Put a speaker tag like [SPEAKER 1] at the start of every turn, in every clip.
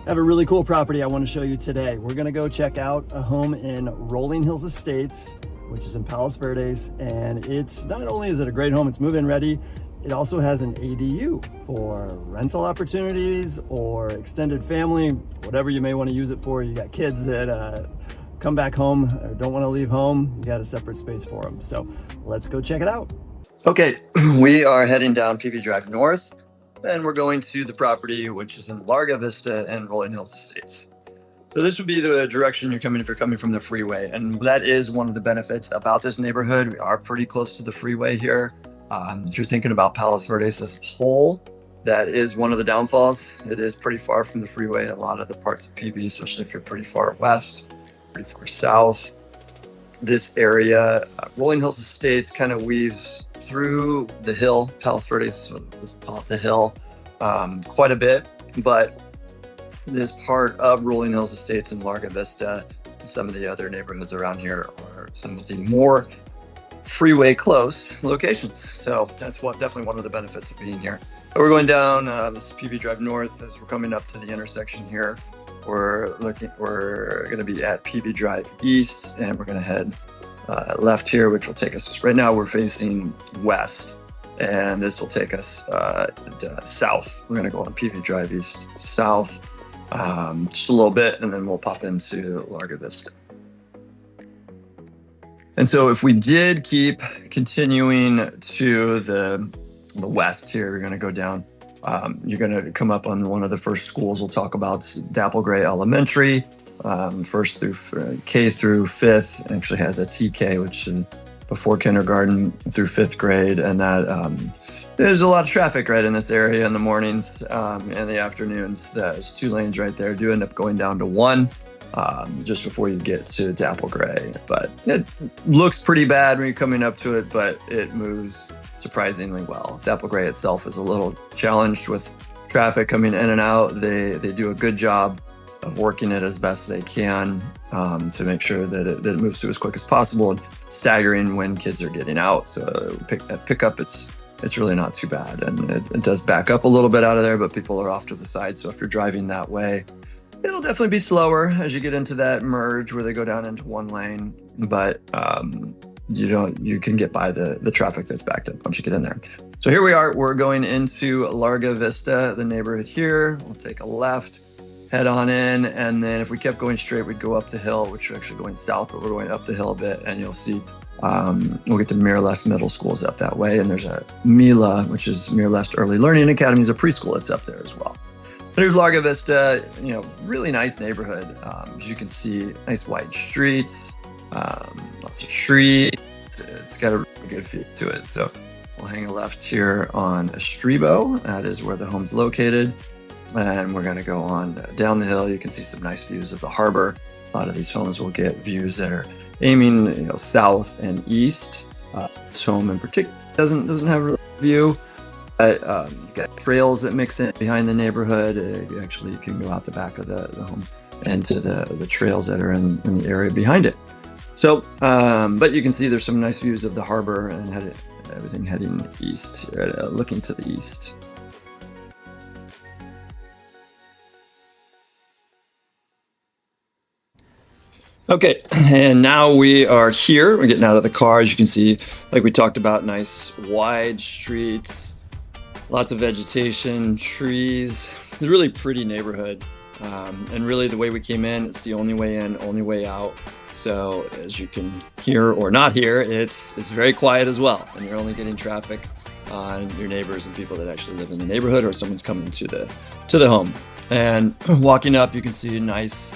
[SPEAKER 1] I have a really cool property I want to show you today. We're going to go check out a home in Rolling Hills Estates, which is in Palos Verdes. And it's not only is it a great home, it's move-in ready, it also has an ADU for rental opportunities or extended family, whatever you may want to use it for. You got kids that come back home or don't want to leave home, you got a separate space for them. So let's go check it out. Okay, we are heading down PV Drive North, and we're going to the property which is in Larga Vista and Rolling Hills Estates. So this would be the direction you're coming if you're coming from the freeway, and that is one of the benefits about this neighborhood. We are pretty close to the freeway here. If you're thinking about Palos Verdes as a whole, that is one of the downfalls. It is pretty far from the freeway. A lot of the parts of PV, especially if you're pretty far west, pretty far south. This area, Rolling Hills Estates, kind of weaves through the hill, Palos Verdes, we'll call it the hill, quite a bit. But this part of Rolling Hills Estates and Larga Vista and some of the other neighborhoods around here are some of the more freeway close locations. So that's definitely one of the benefits of being here. But we're going down this is PV Drive North. As we're coming up to the intersection here, we're going to be at PV Drive East, and we're going to head left here, which will take us, right now we're facing west, and this will take us south. We're going to go on PV Drive East south just a little bit, and then we'll pop into Larga Vista. And so if we did keep continuing to the west here, we're going to go down. You're going to come up on one of the first schools we'll talk about, Dapple Gray Elementary, first through K through fifth. Actually has a TK, which is before kindergarten through fifth grade. And that there's a lot of traffic right in this area in the mornings and the afternoons. There's 2 lanes right there. Do end up going down to 1 just before you get to Dapple Gray. But it looks pretty bad when you're coming up to it, but it moves surprisingly well. Dapple Gray itself is a little challenged with traffic coming in and out. They do a good job of working it as best they can to make sure that it moves through as quick as possible and staggering when kids are getting out. So pick up, it's really not too bad. And it does back up a little bit out of there, but people are off to the side. So if you're driving that way, it'll definitely be slower as you get into that merge where they go down into 1 lane, but you can get by the traffic that's backed up once you get in there. So here we are, we're going into Larga Vista, the neighborhood here. We'll take a left, head on in, and then if we kept going straight, we'd go up the hill, which we're actually going south, but we're going up the hill a bit, and you'll see we'll get to Miralest Middle School's up that way, and there's a MILA, which is Miralest Early Learning Academy, is a preschool that's up there as well. There's Larga Vista, really nice neighborhood. As you can see, nice wide streets, lots of trees. It's got a really good feel to it. So we'll hang a left here on Estribo. That is where the home's located. And we're going to go on down the hill. You can see some nice views of the harbor. A lot of these homes will get views that are aiming south and east. This home in particular doesn't have a view. You've got trails that mix in behind the neighborhood. You can go out the back of the home and to the trails that are in the area behind it. So, but you can see there's some nice views of the harbor and everything heading east, looking to the east. Okay, and now we are here. We're getting out of the car. As you can see, like we talked about, nice wide streets, lots of vegetation, trees. It's a really pretty neighborhood. And really the way we came in, it's the only way in, only way out. So as you can hear or not hear, it's very quiet as well. And you're only getting traffic on your neighbors and people that actually live in the neighborhood, or someone's coming to the home. And walking up, you can see a nice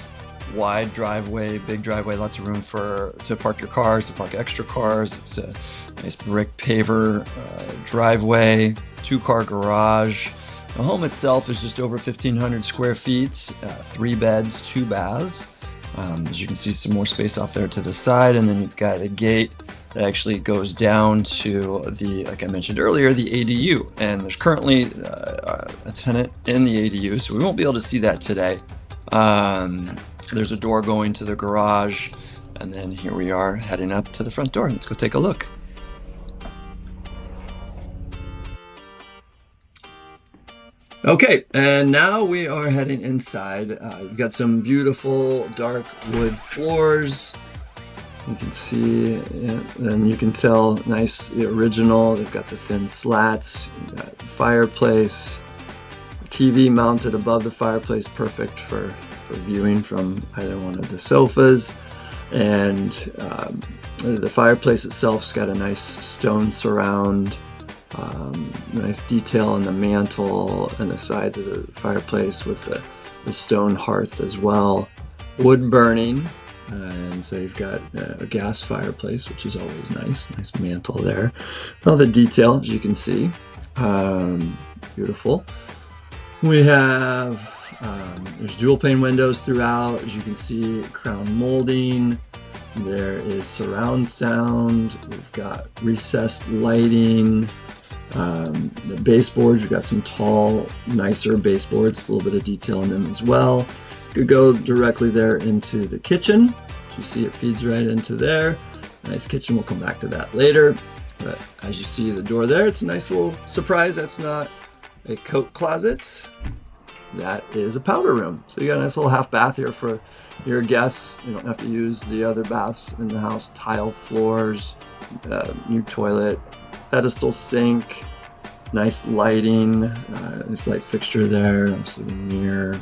[SPEAKER 1] wide driveway, big driveway, lots of room to park your cars, to park extra cars. It's a nice brick paver driveway, 2-car garage. The home itself is just over 1,500 square feet, 3 beds, 2 baths. As you can see, some more space off there to the side, and then you've got a gate that actually goes down to like I mentioned earlier, the ADU. And there's currently a tenant in the ADU, so we won't be able to see that today. There's a door going to the garage, and then here we are heading up to the front door. Let's go take a look. Okay, and now we are heading inside. You've got some beautiful dark wood floors. You can see, yeah, and you can tell, nice, the original. They've got the thin slats. You've got fireplace, TV mounted above the fireplace, perfect for viewing from either one of the sofas. And the fireplace itself's got a nice stone surround. Nice detail on the mantle and the sides of the fireplace with the stone hearth as well. Wood burning, and so you've got a gas fireplace, which is always nice. Nice mantle there. All the detail, as you can see. Beautiful. We have, there's dual pane windows throughout. As you can see, crown molding. There is surround sound. We've got recessed lighting. The baseboards, you've got some tall, nicer baseboards with a little bit of detail in them as well. Could go directly there into the kitchen. As you see, it feeds right into there. Nice kitchen, we'll come back to that later. But as you see the door there, it's a nice little surprise. That's not a coat closet. That is a powder room. So you got a nice little half bath here for your guests. You don't have to use the other baths in the house. Tile floors, new toilet, pedestal sink, nice lighting, nice light fixture there, also mirror,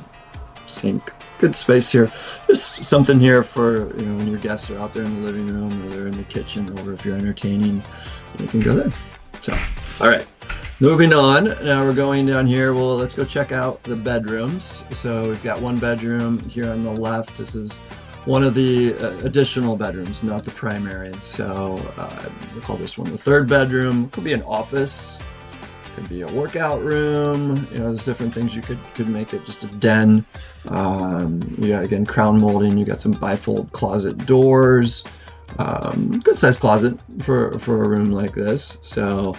[SPEAKER 1] sink, good space here. Just something here for, when your guests are out there in the living room or they're in the kitchen, or if you're entertaining, you can go there. So, all right, moving on. Now we're going down here. Well, let's go check out the bedrooms. So we've got one bedroom here on the left. This is one of the additional bedrooms, not the primary. So we'll call this one the third bedroom. Could be an office, could be a workout room. There's different things you could make it, just a den. You got, again, crown molding. You got some bifold closet doors. Good sized closet for a room like this. So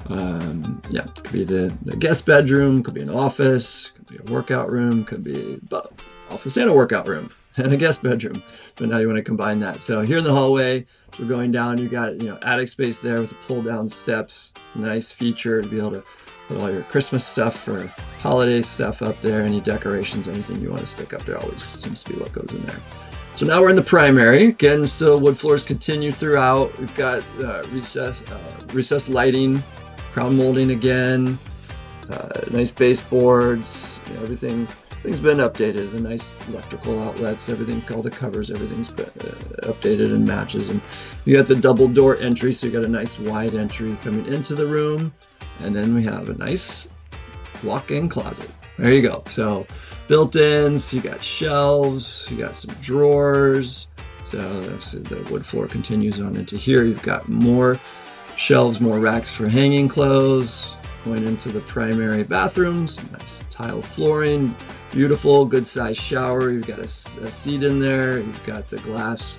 [SPEAKER 1] yeah, could be the guest bedroom, could be an office, could be a workout room, could be both office and a workout room and a guest bedroom, but now you want to combine that. So here in the hallway, as we're going down, you got attic space there with the pull down steps. Nice feature to be able to put all your Christmas stuff or holiday stuff up there. Any decorations, anything you want to stick up there, always seems to be what goes in there. So now we're in the primary. Again, still wood floors continue throughout. We've got recessed lighting, crown molding again, nice baseboards. Everything's been updated. The nice electrical outlets, everything, all the covers, everything's been updated and matches. And you got the double door entry, so you got a nice wide entry coming into the room. And then we have a nice walk-in closet. There you go. So built-ins, you got shelves, you got some drawers. So the wood floor continues on into here. You've got more shelves, more racks for hanging clothes. Going into the primary bathrooms, nice tile flooring, beautiful, good sized shower. You've got a seat in there. You've got the glass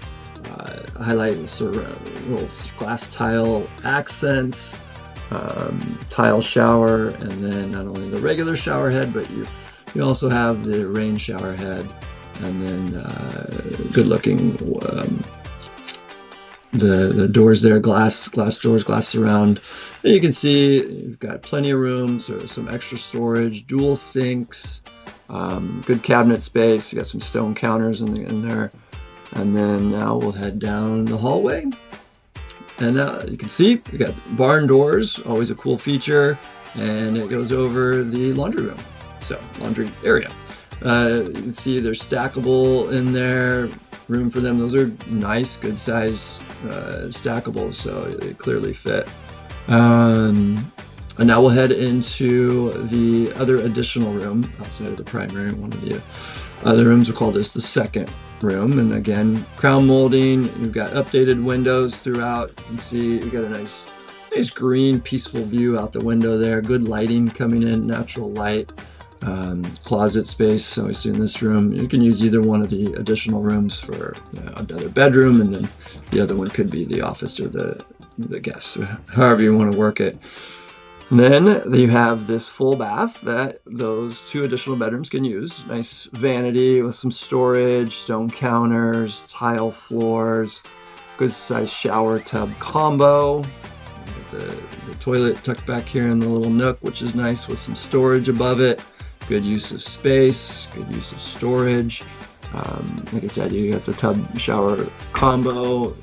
[SPEAKER 1] highlight, little glass tile accents, tile shower, and then not only the regular shower head, but you also have the rain shower head, and then good looking the doors there, glass doors, glass surround. And you can see you've got plenty of room, so some extra storage, dual sinks, good cabinet space. You got some stone counters in there. And then now we'll head down the hallway. And you can see we got barn doors, always a cool feature, and it goes over the laundry room, so laundry area. You can see they're stackable in there, room for them. Those are nice, good size stackables, so they clearly fit. And now we'll head into the other additional room outside of the primary. One of the other rooms, we'll call this the second room. And again, crown molding. You've got updated windows throughout. You can see you got a nice green, peaceful view out the window there. Good lighting coming in, natural light. Closet space. So I see in this room, you can use either one of the additional rooms for another bedroom, and then the other one could be the office or the guest, or however you want to work it. And then you have this full bath that those two additional bedrooms can use. Nice vanity with some storage, stone counters, tile floors, good size shower tub combo. The toilet tucked back here in the little nook, which is nice, with some storage above it. good use of space, good use of storage. Like I said, you got the tub shower combo,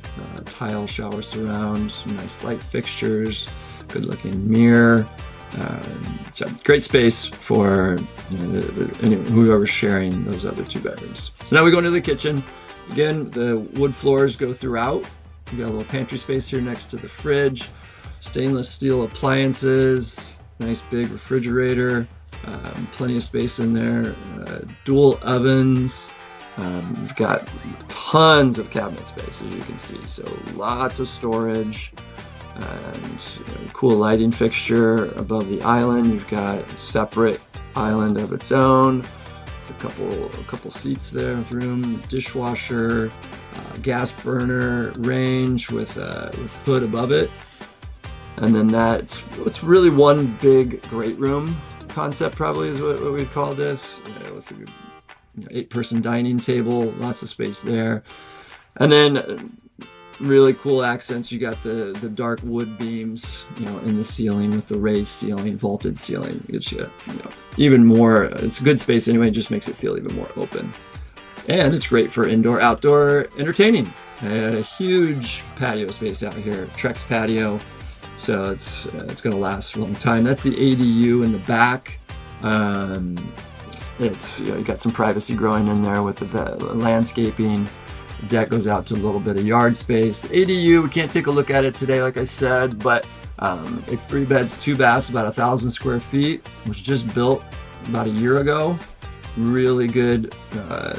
[SPEAKER 1] tile shower surround, some nice light fixtures, good looking mirror. So great space for whoever's sharing those other 2 bedrooms. So now we go into the kitchen. Again, the wood floors go throughout. You got a little pantry space here next to the fridge, stainless steel appliances, nice big refrigerator, plenty of space in there, dual ovens. You've got tons of cabinet space, as you can see, so lots of storage, and cool lighting fixture above the island. You've got a separate island of its own, a couple seats there with room, dishwasher, gas burner range with hood above it, and then it's really one big great room concept, probably is what we'd call this, with a 8-person dining table, lots of space there. And then really cool accents. You got the dark wood beams, in the ceiling with the raised ceiling, vaulted ceiling. It gets you, even more. It's a good space anyway. It just makes it feel even more open. And it's great for indoor-outdoor entertaining. A huge patio space out here, Trex patio. So it's going to last for a long time. That's the ADU in the back. It's you got some privacy growing in there with the landscaping. The deck goes out to a little bit of yard space. ADU, we can't take a look at it today, like I said, but it's 3 beds, 2 baths, about 1,000 square feet, which was just built about a year ago. Really good,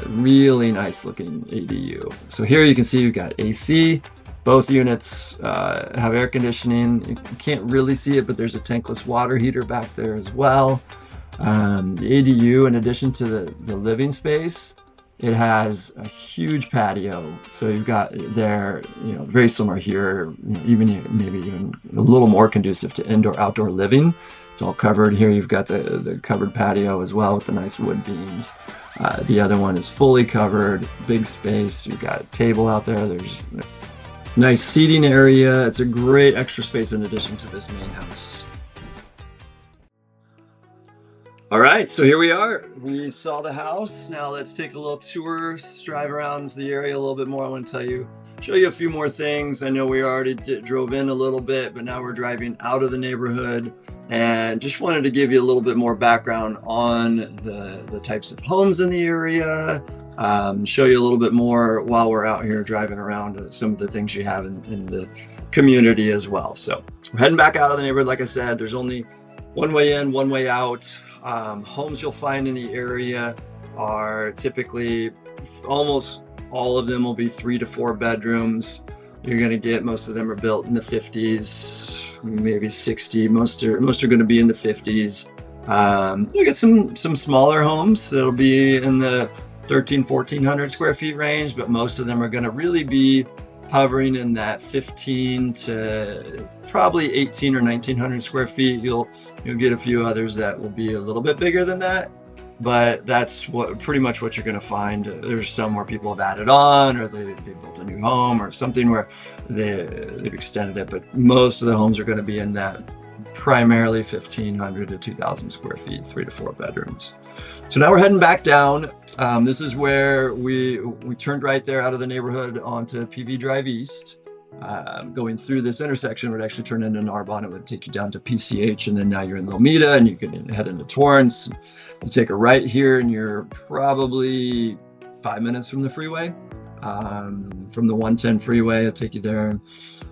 [SPEAKER 1] really nice looking ADU. So here you can see you've got AC. Both units have air conditioning. You can't really see it, but there's a tankless water heater back there as well. The ADU, in addition to the living space, it has a huge patio. So you've got there, very similar here, maybe even a little more conducive to indoor-outdoor living. It's all covered here. You've got the covered patio as well with the nice wood beams. The other one is fully covered, big space. You've got a table out there. There's a nice seating area. It's a great extra space in addition to this main house. All right, so here we are. We saw the house. Now let's take a little tour, drive around the area a little bit more. I want to show you a few more things. I know we already drove in a little bit, but now we're driving out of the neighborhood, and just wanted to give you a little bit more background on the types of homes in the area, show you a little bit more while we're out here driving around some of the things you have in the community as well. So we're heading back out of the neighborhood. Like I said, there's only one way in, one way out. Homes you'll find in the area are typically, almost all of them will be 3 to 4 bedrooms. You're going to get, most of them are built in the 50s, maybe 60. Most are going to be in the 50s. You get some smaller homes that'll be in the 1,400 square feet range, but most of them are going to really be hovering in that 15 to probably 1,800 or 1,900 square feet. You'll get a few others that will be a little bit bigger than that, but that's pretty much what you're going to find. There's some where people have added on, or they built a new home or something where they've extended it, but most of the homes are going to be in that primarily 1,500 to 2,000 square feet, 3 to 4 bedrooms. So now we're heading back down. This is where we turned right there out of the neighborhood onto PV Drive East. Going through this intersection would actually turn into Narbonne. It would take you down to PCH, and then now you're in Lomita, and you can head into Torrance. You take a right here, and you're probably 5 minutes from the freeway, from the 110 freeway. It'll take you there, and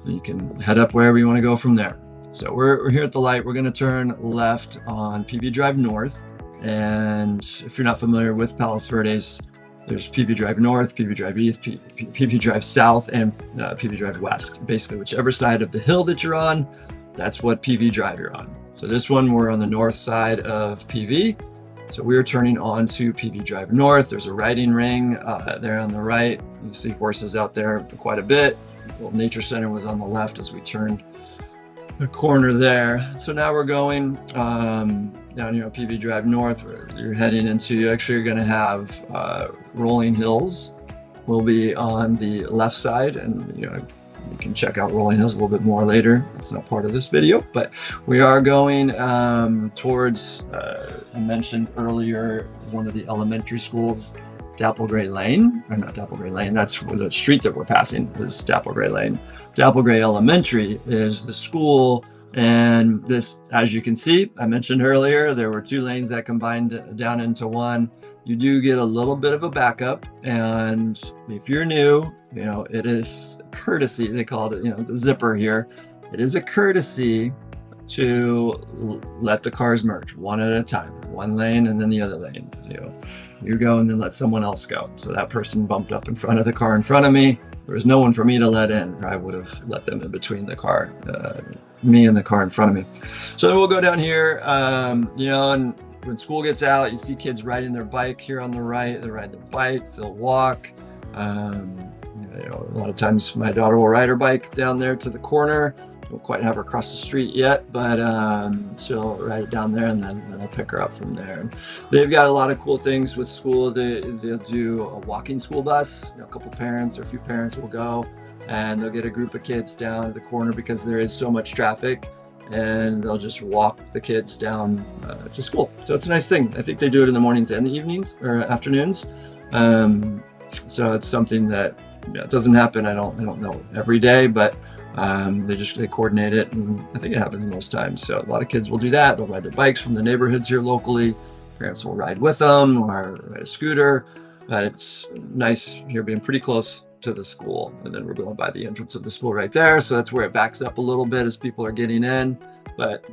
[SPEAKER 1] you can head up wherever you want to go from there. So we're here at the light. We're going to turn left on PV Drive North. And if you're not familiar with Palos Verdes, there's PV Drive North, PV Drive East, PV Drive South, and PV Drive West. Basically, whichever side of the hill that you're on, that's what PV Drive you're on. So this one, we're on the north side of PV. So we're turning on to PV Drive North. There's a riding ring there on the right. You see horses out there quite a bit. Well, Nature Center was on the left as we turned the corner there. So now we're going down here on PV Drive North, where you're heading into, you're going to have rolling hills will be on the left side, and You can check out Rolling Hills a little bit more later. It's not part of this video, but we are going towards, I mentioned earlier, one of the elementary schools, Dapplegray Lane, or not Dapplegray Lane, that's the street that we're passing is Dapplegray Lane. Dapplegray Elementary is the school, and this, as you can see, I mentioned earlier, there were 2 lanes that combined down into one. You do get a little bit of a backup, and if you're new, you know, it is courtesy, they call it, you know, the zipper here. It is a courtesy to let the cars merge one at a time, one lane and then the other lane. You go and then let someone else go. So that person bumped up in front of the car in front of me. There was no one for me to let in, or I would have let them in between the car, me and the car in front of me. So then we'll go down here, you know, and when school gets out, you see kids riding their bike here on the right. They ride their bikes, they'll walk. You know, a lot of times my daughter will ride her bike down there to the corner. Don't quite have her across the street yet, but she'll ride it down there, and then I'll pick her up from there. And they've got a lot of cool things with school. They'll do a walking school bus. You know, a couple parents or a few parents will go, and they'll get a group of kids down to the corner because there is so much traffic, and they'll just walk the kids down to school. So it's a nice thing. I think they do it in the mornings and the evenings or afternoons. So it's something that, you know, it doesn't happen. I don't know every day, but they coordinate it, and I think it happens most times. So a lot of kids will do that. They'll ride their bikes from the neighborhoods here locally. Parents will ride with them or ride a scooter. It's nice here being pretty close to the school, and then we're going by the entrance of the school right there. So that's where it backs up a little bit as people are getting in, but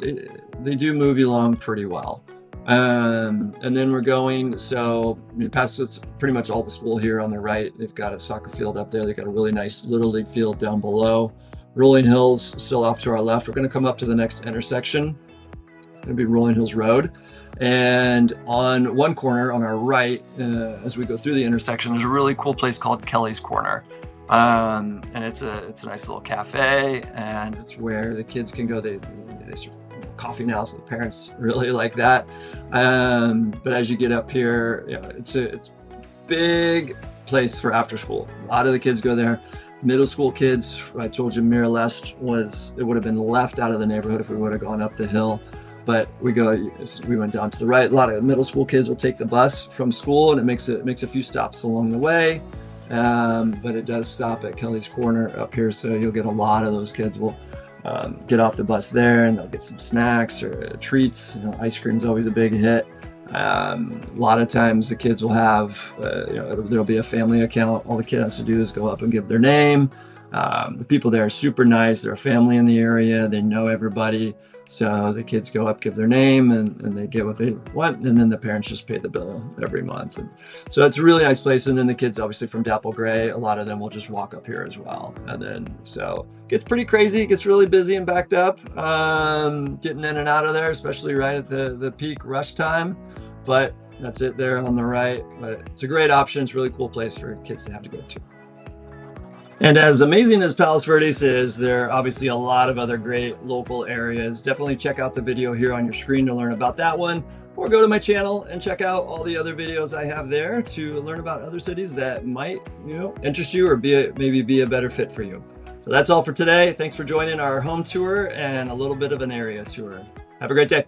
[SPEAKER 1] they do move you along pretty well. And then we're going, so past pretty much all the school here on the right. They've got a soccer field up there. They've got a really nice Little League field down below. Rolling Hills still off to our left. We're going to come up to the next intersection. It'll be Rolling Hills Road. And on one corner on our right, as we go through the intersection, there's a really cool place called Kelly's Corner. And it's a nice little cafe, and it's where the kids can go. They serve coffee now, so the parents really like that. But as you get up here, you know, it's a big place for after school. A lot of the kids go there. Middle school kids, I told you Mira Lest it would have been left out of the neighborhood if we would have gone up the hill. But we went down to the right. A lot of middle school kids will take the bus from school, and it makes a few stops along the way. But it does stop at Kelly's Corner up here, so you'll get a lot of those kids will get off the bus there, and they'll get some snacks or treats. You know, ice cream's always a big hit. A lot of times the kids will have, you know, there'll be a family account. All the kid has to do is go up and give their name. The people there are super nice. They're a family in the area. They know everybody. So the kids go up, give their name, and they get what they want, and then the parents just pay the bill every month. And so it's a really nice place. And then the kids, obviously from Dapplegray, a lot of them will just walk up here as well. And then so it gets pretty crazy. It gets really busy and backed up, getting in and out of there, especially right at the peak rush time. But that's it there on the right. But it's a great option. It's a really cool place for kids to have to go to. And as amazing as Palos Verdes is, there are obviously a lot of other great local areas. Definitely check out the video here on your screen to learn about that one, or go to my channel and check out all the other videos I have there to learn about other cities that might, you know, interest you or maybe be a better fit for you. So that's all for today. Thanks for joining our home tour and a little bit of an area tour. Have a great day.